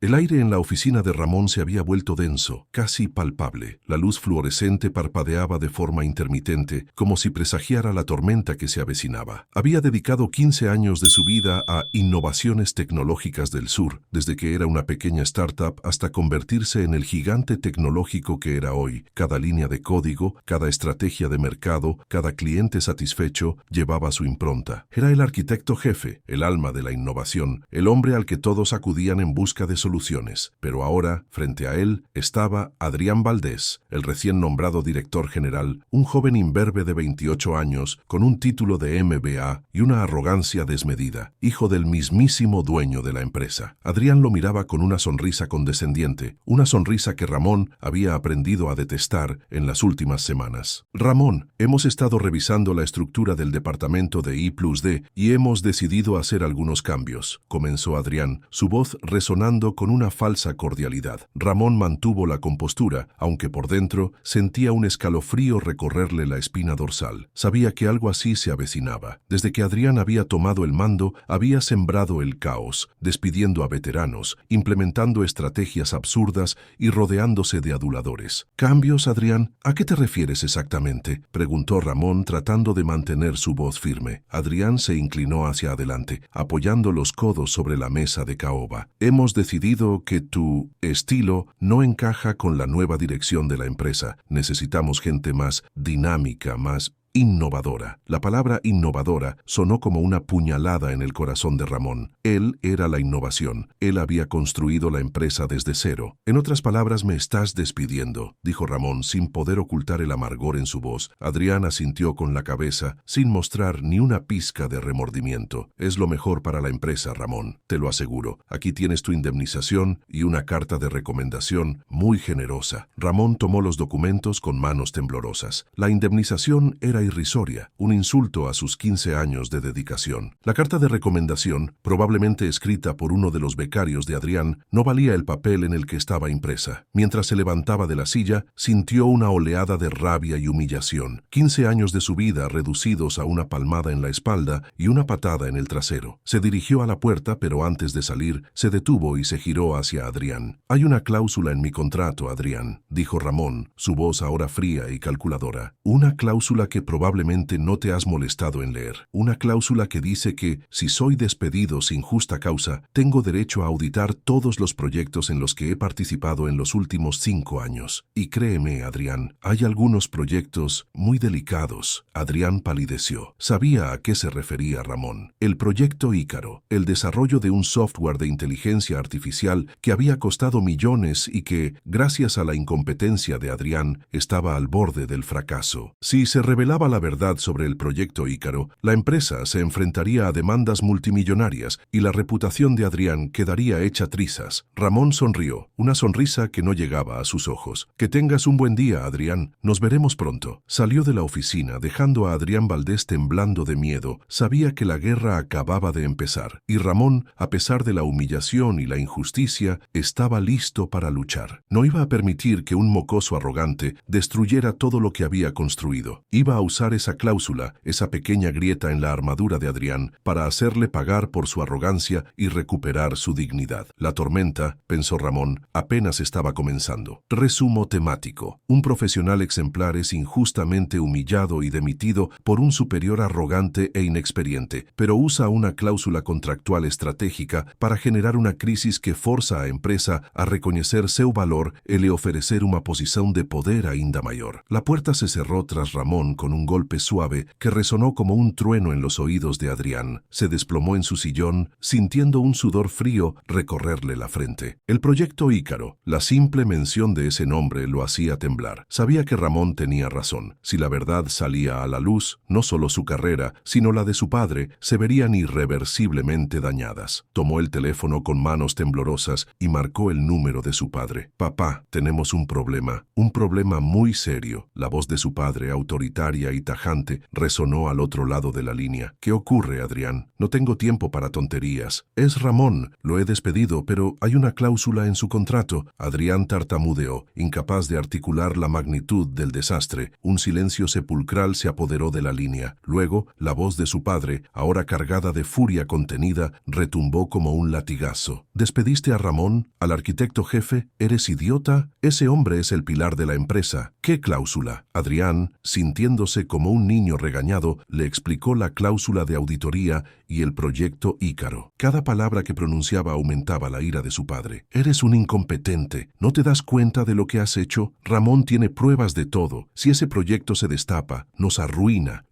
El aire en la oficina de Ramón se había vuelto denso, casi palpable. La luz fluorescente parpadeaba de forma intermitente, como si presagiara la tormenta que se avecinaba. Había dedicado 15 años de su vida a innovaciones tecnológicas del sur, desde que era una pequeña startup hasta convertirse en el gigante tecnológico que era hoy. Cada línea de código, cada estrategia de mercado, cada cliente satisfecho llevaba su impronta. Era el arquitecto jefe, el alma de la innovación, el hombre al que todos acudían en busca de soluciones. Pero ahora, frente a él, estaba Adrián Valdés, el recién nombrado director general, un joven imberbe de 28 años, con un título de MBA y una arrogancia desmedida, hijo del mismísimo dueño de la empresa. Adrián lo miraba con una sonrisa condescendiente, una sonrisa que Ramón había aprendido a detestar en las últimas semanas. Ramón, hemos estado revisando la estructura del departamento de I+D y hemos decidido hacer algunos cambios, comenzó Adrián, su voz resonando con una falsa cordialidad. Ramón mantuvo la compostura, aunque por dentro sentía un escalofrío recorrerle la espina dorsal. Sabía que algo así se avecinaba. Desde que Adrián había tomado el mando, había sembrado el caos, despidiendo a veteranos, implementando estrategias absurdas y rodeándose de aduladores. ¿Cambios, Adrián? ¿A qué te refieres exactamente?, preguntó Ramón tratando de mantener su voz firme. Adrián se inclinó hacia adelante, apoyando los codos sobre la mesa de caoba. Hemos decidido que tu estilo no encaja con la nueva dirección de la empresa. Necesitamos gente más dinámica, más innovadora. La palabra innovadora sonó como una puñalada en el corazón de Ramón. Él era la innovación. Él había construido la empresa desde cero. En otras palabras, me estás despidiendo, dijo Ramón sin poder ocultar el amargor en su voz. Adrián asintió con la cabeza, sin mostrar ni una pizca de remordimiento. Es lo mejor para la empresa, Ramón, te lo aseguro. Aquí tienes tu indemnización y una carta de recomendación muy generosa. Ramón tomó los documentos con manos temblorosas. La indemnización era irrisoria, un insulto a sus 15 años de dedicación. La carta de recomendación, probablemente escrita por uno de los becarios de Adrián, no valía el papel en el que estaba impresa. Mientras se levantaba de la silla, sintió una oleada de rabia y humillación. 15 años de su vida reducidos a una palmada en la espalda y una patada en el trasero. Se dirigió a la puerta, pero antes de salir, se detuvo y se giró hacia Adrián. Hay una cláusula en mi contrato, Adrián, dijo Ramón, su voz ahora fría y calculadora. Una cláusula que probablemente no te has molestado en leer. Una cláusula que dice que, si soy despedido sin justa causa, tengo derecho a auditar todos los proyectos en los que he participado en los últimos 5 años. Y créeme, Adrián, hay algunos proyectos muy delicados. Adrián palideció. Sabía a qué se refería Ramón. El proyecto Ícaro, el desarrollo de un software de inteligencia artificial que había costado millones y que, gracias a la incompetencia de Adrián, estaba al borde del fracaso. Si se revelaba la verdad sobre el proyecto Ícaro, la empresa se enfrentaría a demandas multimillonarias y la reputación de Adrián quedaría hecha trizas. Ramón sonrió, una sonrisa que no llegaba a sus ojos. Que tengas un buen día, Adrián. Nos veremos pronto. Salió de la oficina, dejando a Adrián Valdés temblando de miedo. Sabía que la guerra acababa de empezar, y Ramón, a pesar de la humillación y la injusticia, estaba listo para luchar. No iba a permitir que un mocoso arrogante destruyera todo lo que había construido. Iba a usar esa cláusula, esa pequeña grieta en la armadura de Adrián, para hacerle pagar por su arrogancia y recuperar su dignidad. La tormenta, pensó Ramón, apenas estaba comenzando. Resumo temático. Un profesional exemplar es injustamente humillado y demitido por un superior arrogante e inexperiente, pero usa una cláusula contractual estratégica para generar una crisis que forza a empresa a reconocer seu valor e le oferecer una posición de poder ainda mayor. La puerta se cerró tras Ramón con un golpe suave que resonó como un trueno en los oídos de Adrián. Se desplomó en su sillón, sintiendo un sudor frío recorrerle la frente. El proyecto Ícaro, la simple mención de ese nombre lo hacía temblar. Sabía que Ramón tenía razón. Si la verdad salía a la luz, no solo su carrera, sino la de su padre, se verían irreversiblemente dañadas. Tomó el teléfono con manos temblorosas y marcó el número de su padre. Papá, tenemos un problema muy serio. La voz de su padre, autoritaria fría y tajante resonó al otro lado de la línea. ¿Qué ocurre, Adrián? No tengo tiempo para tonterías. Es Ramón. Lo he despedido, pero hay una cláusula en su contrato. Adrián tartamudeó, incapaz de articular la magnitud del desastre. Un silencio sepulcral se apoderó de la línea. Luego, la voz de su padre, ahora cargada de furia contenida, retumbó como un latigazo. ¿Despediste a Ramón, al arquitecto jefe? ¿Eres idiota? Ese hombre es el pilar de la empresa. ¿Qué cláusula? Adrián, sintiéndose como un niño regañado, le explicó la cláusula de auditoría y el proyecto Ícaro. Cada palabra que pronunciaba aumentaba la ira de su padre. Eres un incompetente. ¿No te das cuenta de lo que has hecho? Ramón tiene pruebas de todo. Si ese proyecto se destapa, nos arruina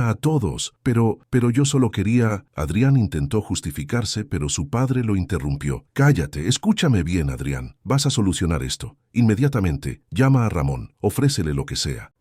a todos. Pero yo solo quería... Adrián intentó justificarse, pero su padre lo interrumpió. Cállate, escúchame bien, Adrián. Vas a solucionar esto. Inmediatamente, llama a Ramón, ofrécele lo que sea,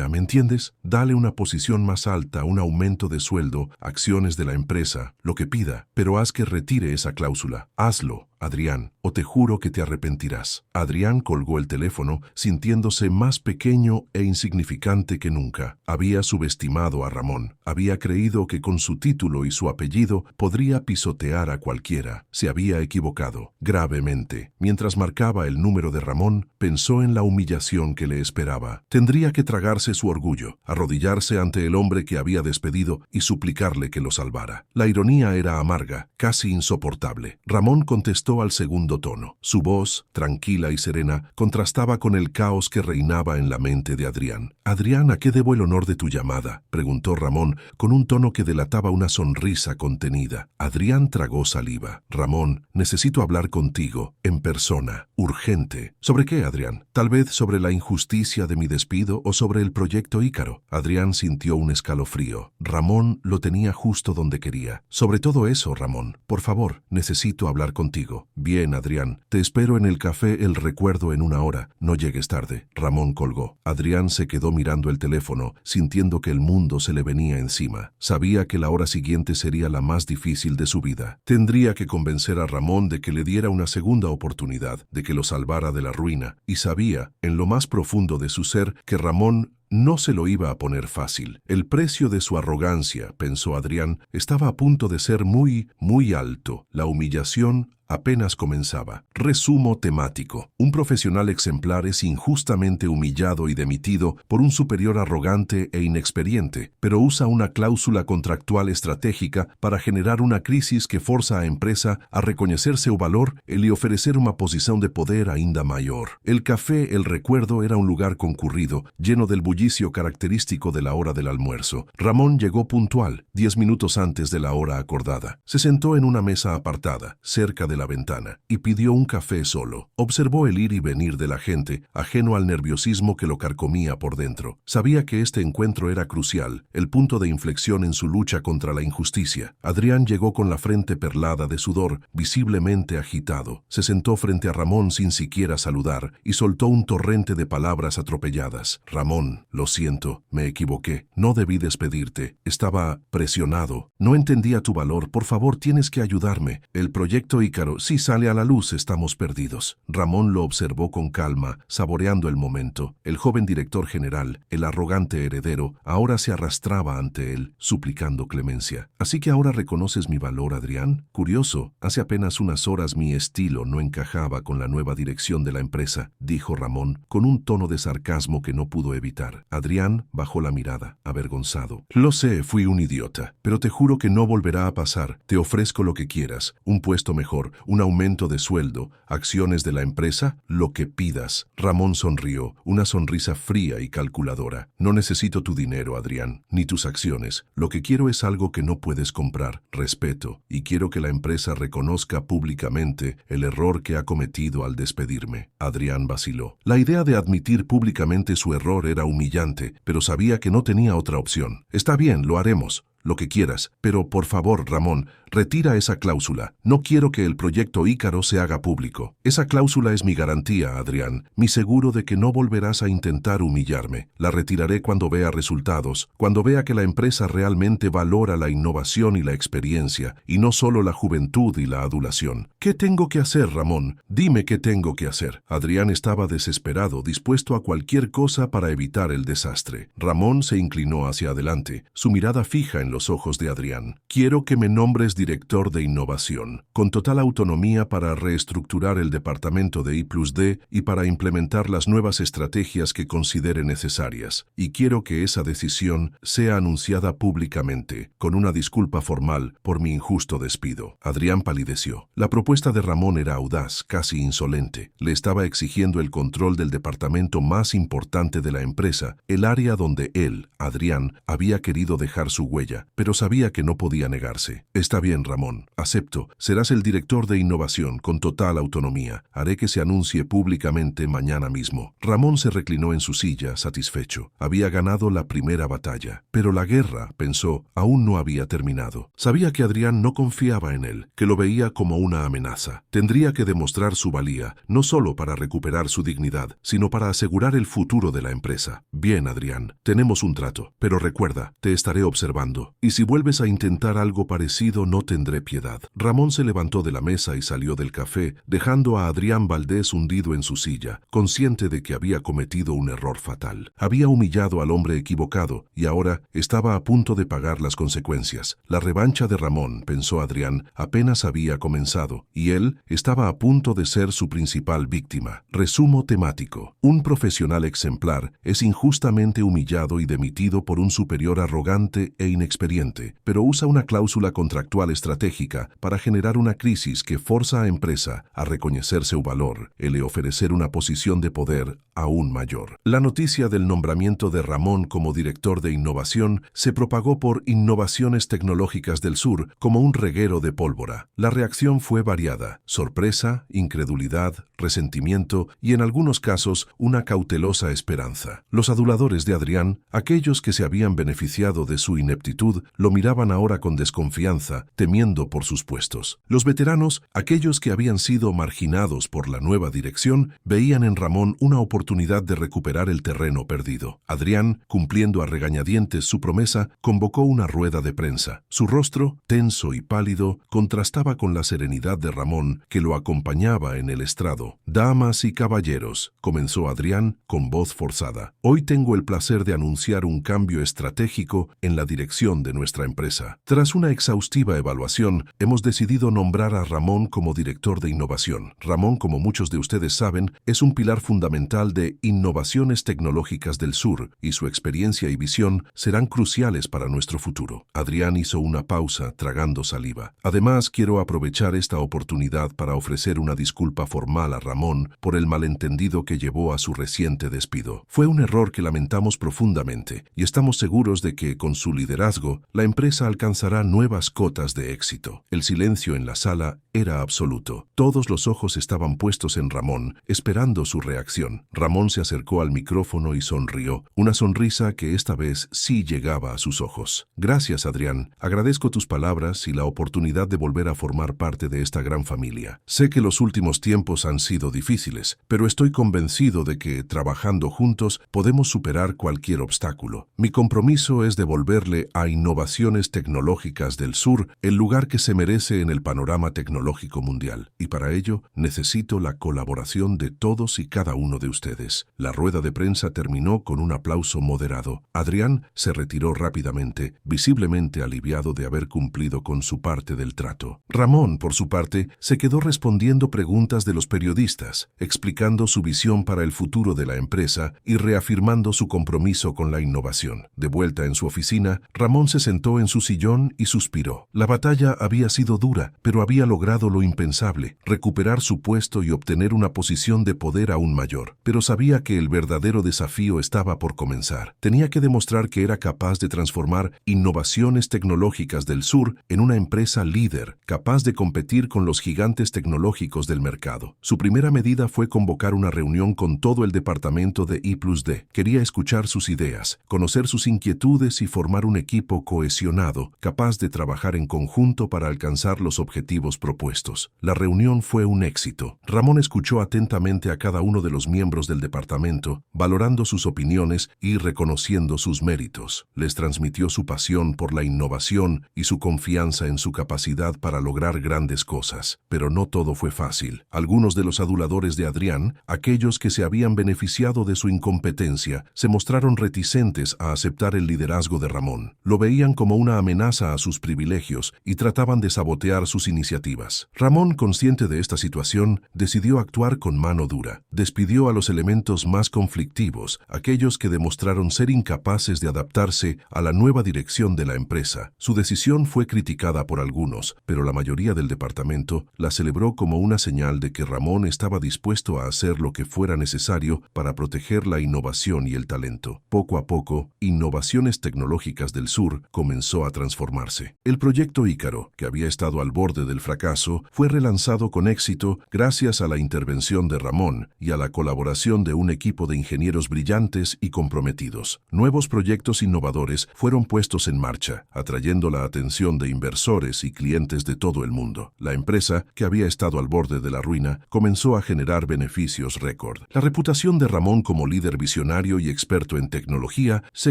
¿me entiendes? Dale una posición más alta, un aumento de sueldo, acciones de la empresa, lo que pida, pero haz que retire esa cláusula. Hazlo, Adrián, o te juro que te arrepentirás. Adrián colgó el teléfono, sintiéndose más pequeño e insignificante que nunca. Había subestimado a Ramón, había creído que con su título y su apellido podría pisotear a cualquiera. Se había equivocado, gravemente. Mientras marcaba el número de Ramón, pensó en la humillación que le esperaba. Tendría que tragarse su orgullo, arrodillarse ante el hombre que había despedido y suplicarle que lo salvara. La ironía era amarga, casi insoportable. Ramón contestó al segundo tono. Su voz, tranquila y serena, contrastaba con el caos que reinaba en la mente de Adrián. «Adrián, ¿a qué debo el honor de tu llamada?», preguntó Ramón, con un tono que delataba una sonrisa contenida. Adrián tragó saliva. «Ramón, necesito hablar contigo, en persona, urgente». «¿Sobre qué, Adrián? Tal vez sobre la injusticia de mi despido o sobre el proyecto Ícaro». Adrián sintió un escalofrío. Ramón lo tenía justo donde quería. «Sobre todo eso, Ramón. Por favor, necesito hablar contigo». «Bien, Adrián. Te espero en el café El Recuerdo en 1 hora. No llegues tarde». Ramón colgó. Adrián se quedó mirando el teléfono, sintiendo que el mundo se le venía encima. Sabía que la hora siguiente sería la más difícil de su vida. Tendría que convencer a Ramón de que le diera una segunda oportunidad, de que lo salvara de la ruina, y sabía, en lo más profundo de su ser, que Ramón no se lo iba a poner fácil. El precio de su arrogancia, pensó Adrián, estaba a punto de ser muy alto. La humillación apenas comenzaba. Resumo temático. Un profesional exemplar es injustamente humillado y demitido por un superior arrogante e inexperiente, pero usa una cláusula contractual estratégica para generar una crisis que forza a empresa a reconocer su valor y ofrecer una posición de poder ainda mayor. El café El Recuerdo era un lugar concurrido, lleno del bullicio característico de la hora del almuerzo. Ramón llegó puntual, 10 minutos antes de la hora acordada. Se sentó en una mesa apartada, cerca de la ventana, y pidió un café solo. Observó el ir y venir de la gente, ajeno al nerviosismo que lo carcomía por dentro. Sabía que este encuentro era crucial, el punto de inflexión en su lucha contra la injusticia. Adrián llegó con la frente perlada de sudor, visiblemente agitado. Se sentó frente a Ramón sin siquiera saludar, y soltó un torrente de palabras atropelladas. «Ramón, lo siento, me equivoqué. No debí despedirte. Estaba presionado. No entendía tu valor. Por favor, tienes que ayudarme. El proyecto Ícaro, si sale a la luz, estamos perdidos». Ramón lo observó con calma, saboreando el momento. El joven director general, el arrogante heredero, ahora se arrastraba ante él, suplicando clemencia. «¿Así que ahora reconoces mi valor, Adrián? Curioso, hace apenas unas horas mi estilo no encajaba con la nueva dirección de la empresa», dijo Ramón, con un tono de sarcasmo que no pudo evitar. Adrián bajó la mirada, avergonzado. «Lo sé, fui un idiota, pero te juro que no volverá a pasar. Te ofrezco lo que quieras, un puesto mejor, un aumento de sueldo, acciones de la empresa, lo que pidas». Ramón sonrió, una sonrisa fría y calculadora. «No necesito tu dinero, Adrián, ni tus acciones. Lo que quiero es algo que no puedes comprar, respeto, y quiero que la empresa reconozca públicamente el error que ha cometido al despedirme». Adrián vaciló. La idea de admitir públicamente su error era humillante, pero sabía que no tenía otra opción. «Está bien, lo haremos. lo que quieras, pero por favor, Ramón, retira esa cláusula. No quiero que el proyecto Ícaro se haga público. Esa cláusula es mi garantía, Adrián, mi seguro de que no volverás a intentar humillarme. La retiraré cuando vea resultados, cuando vea que la empresa realmente valora la innovación y la experiencia, y no solo la juventud y la adulación. ¿Qué tengo que hacer, Ramón? Dime qué tengo que hacer. Adrián estaba desesperado, dispuesto a cualquier cosa para evitar el desastre. Ramón se inclinó hacia adelante, su mirada fija en los ojos de Adrián. Quiero que me nombres director de innovación, con total autonomía para reestructurar el departamento de I+D y para implementar las nuevas estrategias que considere necesarias. Y quiero que esa decisión sea anunciada públicamente, con una disculpa formal por mi injusto despido. Adrián palideció. La propuesta de Ramón era audaz, casi insolente. Le estaba exigiendo el control del departamento más importante de la empresa, el área donde él, Adrián, había querido dejar su huella, pero sabía que no podía negarse. Está bien, Ramón, acepto. Serás el director de innovación con total autonomía. Haré que se anuncie públicamente mañana mismo. Ramón se reclinó en su silla, satisfecho. Había ganado la primera batalla. Pero la guerra, pensó, aún no había terminado. Sabía que Adrián no confiaba en él, que lo veía como una amenaza. Tendría que demostrar su valía, no solo para recuperar su dignidad, sino para asegurar el futuro de la empresa. Bien, Adrián, tenemos un trato, pero recuerda, te estaré observando. Y si vuelves a intentar algo parecido, no tendré piedad. Ramón se levantó de la mesa y salió del café, dejando a Adrián Valdés hundido en su silla, consciente de que había cometido un error fatal. Había humillado al hombre equivocado y ahora estaba a punto de pagar las consecuencias. La revancha de Ramón, pensó Adrián, apenas había comenzado, y él estaba a punto de ser su principal víctima. Resumo temático. Un profesional exemplar es injustamente humillado y demitido por un superior arrogante e inexperiente, pero usa una cláusula contractual estratégica para generar una crisis que forza a empresa a reconocer su valor y le ofrecer una posición de poder aún mayor. La noticia del nombramiento de Ramón como director de innovación se propagó por Innovaciones Tecnológicas del Sur como un reguero de pólvora. La reacción fue variada: sorpresa, incredulidad, resentimiento y en algunos casos una cautelosa esperanza. Los aduladores de Adrián, aquellos que se habían beneficiado de su ineptitud, lo miraban ahora con desconfianza, temiendo por sus puestos. Los veteranos, aquellos que habían sido marginados por la nueva dirección, veían en Ramón una oportunidad de recuperar el terreno perdido. Adrián, cumpliendo a regañadientes su promesa, convocó una rueda de prensa. Su rostro, tenso y pálido, contrastaba con la serenidad de Ramón, que lo acompañaba en el estrado. «Damas y caballeros», comenzó Adrián con voz forzada, «hoy tengo el placer de anunciar un cambio estratégico en la dirección de nuestra empresa. Tras una exhaustiva evaluación, hemos decidido nombrar a Ramón como director de innovación. Ramón, como muchos de ustedes saben, es un pilar fundamental de Innovaciones Tecnológicas del Sur, y su experiencia y visión serán cruciales para nuestro futuro». Adrián hizo una pausa, tragando saliva. «Además, quiero aprovechar esta oportunidad para ofrecer una disculpa formal a Ramón por el malentendido que llevó a su reciente despido. Fue un error que lamentamos profundamente, y estamos seguros de que, con su liderazgo, la empresa alcanzará nuevas cotas de éxito». El silencio en la sala era absoluto. Todos los ojos estaban puestos en Ramón, esperando su reacción. Ramón se acercó al micrófono y sonrió, una sonrisa que esta vez sí llegaba a sus ojos. «Gracias, Adrián. Agradezco tus palabras y la oportunidad de volver a formar parte de esta gran familia. Sé que los últimos tiempos han sido difíciles, pero estoy convencido de que, trabajando juntos, podemos superar cualquier obstáculo. Mi compromiso es devolverle a Innovaciones Tecnológicas del Sur el lugar que se merece en el panorama tecnológico mundial, y para ello necesito la colaboración de todos y cada uno de ustedes». La rueda de prensa terminó con un aplauso moderado. Adrián se retiró rápidamente, visiblemente aliviado de haber cumplido con su parte del trato. Ramón, por su parte, se quedó respondiendo preguntas de los periodistas, explicando su visión para el futuro de la empresa y reafirmando su compromiso con la innovación. De vuelta en su oficina, Ramón se sentó en su sillón y suspiró. La batalla había sido dura, pero había logrado logrado lo impensable, recuperar su puesto y obtener una posición de poder aún mayor. Pero sabía que el verdadero desafío estaba por comenzar. Tenía que demostrar que era capaz de transformar Innovaciones Tecnológicas del Sur en una empresa líder, capaz de competir con los gigantes tecnológicos del mercado. Su primera medida fue convocar una reunión con todo el departamento de I+D. Quería escuchar sus ideas, conocer sus inquietudes y formar un equipo cohesionado, capaz de trabajar en conjunto para alcanzar los objetivos propuestos. La reunión fue un éxito. Ramón escuchó atentamente a cada uno de los miembros del departamento, valorando sus opiniones y reconociendo sus méritos. Les transmitió su pasión por la innovación y su confianza en su capacidad para lograr grandes cosas. Pero no todo fue fácil. Algunos de los aduladores de Adrián, aquellos que se habían beneficiado de su incompetencia, se mostraron reticentes a aceptar el liderazgo de Ramón. Lo veían como una amenaza a sus privilegios y trataban de sabotear sus iniciativas. Ramón, consciente de esta situación, decidió actuar con mano dura. Despidió a los elementos más conflictivos, aquellos que demostraron ser incapaces de adaptarse a la nueva dirección de la empresa. Su decisión fue criticada por algunos, pero la mayoría del departamento la celebró como una señal de que Ramón estaba dispuesto a hacer lo que fuera necesario para proteger la innovación y el talento. Poco a poco, Innovaciones Tecnológicas del Sur comenzó a transformarse. El proyecto Ícaro, que había estado al borde del fracaso, fue relanzado con éxito gracias a la intervención de Ramón y a la colaboración de un equipo de ingenieros brillantes y comprometidos. Nuevos proyectos innovadores fueron puestos en marcha, atrayendo la atención de inversores y clientes de todo el mundo. La empresa, que había estado al borde de la ruina, comenzó a generar beneficios récord. La reputación de Ramón como líder visionario y experto en tecnología se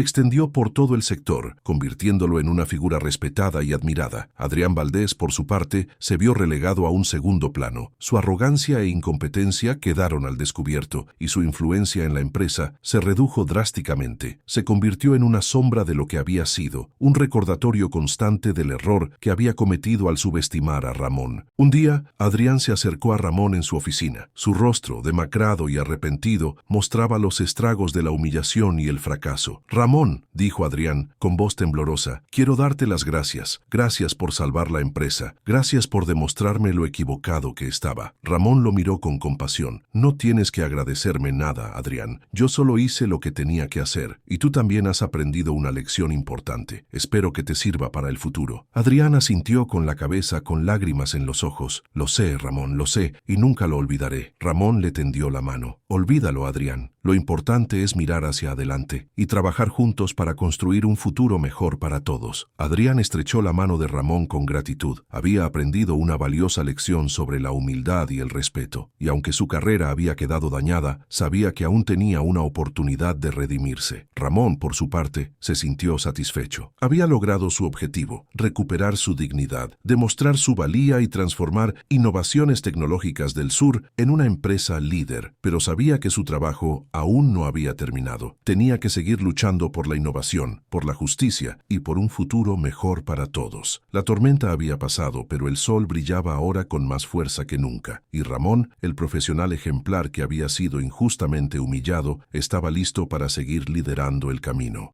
extendió por todo el sector, convirtiéndolo en una figura respetada y admirada. Adrián Valdés, por su parte, se vio relegado a un segundo plano. Su arrogancia e incompetencia quedaron al descubierto y su influencia en la empresa se redujo drásticamente. Se convirtió en una sombra de lo que había sido, un recordatorio constante del error que había cometido al subestimar a Ramón. Un día, Adrián se acercó a Ramón en su oficina. Su rostro, demacrado y arrepentido, mostraba los estragos de la humillación y el fracaso. «Ramón», dijo Adrián, con voz temblorosa, «quiero darte las gracias. Gracias por salvar la empresa. Gracias por demostrarme lo equivocado que estaba». Ramón lo miró con compasión. «No tienes que agradecerme nada, Adrián. Yo solo hice lo que tenía que hacer. Y tú también has aprendido una lección importante. Espero que te sirva para el futuro». Adrián asintió con la cabeza con lágrimas en los ojos. «Lo sé, Ramón, lo sé, y nunca lo olvidaré». Ramón le tendió la mano. «Olvídalo, Adrián. Lo importante es mirar hacia adelante y trabajar juntos para construir un futuro mejor para todos». Adrián estrechó la mano de Ramón con gratitud. Había aprendido una valiosa lección sobre la humildad y el respeto, y aunque su carrera había quedado dañada, sabía que aún tenía una oportunidad de redimirse. Ramón, por su parte, se sintió satisfecho. Había logrado su objetivo, recuperar su dignidad, demostrar su valía y transformar Innovaciones Tecnológicas del Sur en una empresa líder, pero sabía que su trabajo aún no había terminado. Tenía que seguir luchando por la innovación, por la justicia y por un futuro mejor para todos. La tormenta había pasado, pero el sol brillaba ahora con más fuerza que nunca, y Ramón, el profesional ejemplar que había sido injustamente humillado, estaba listo para seguir liderando el camino.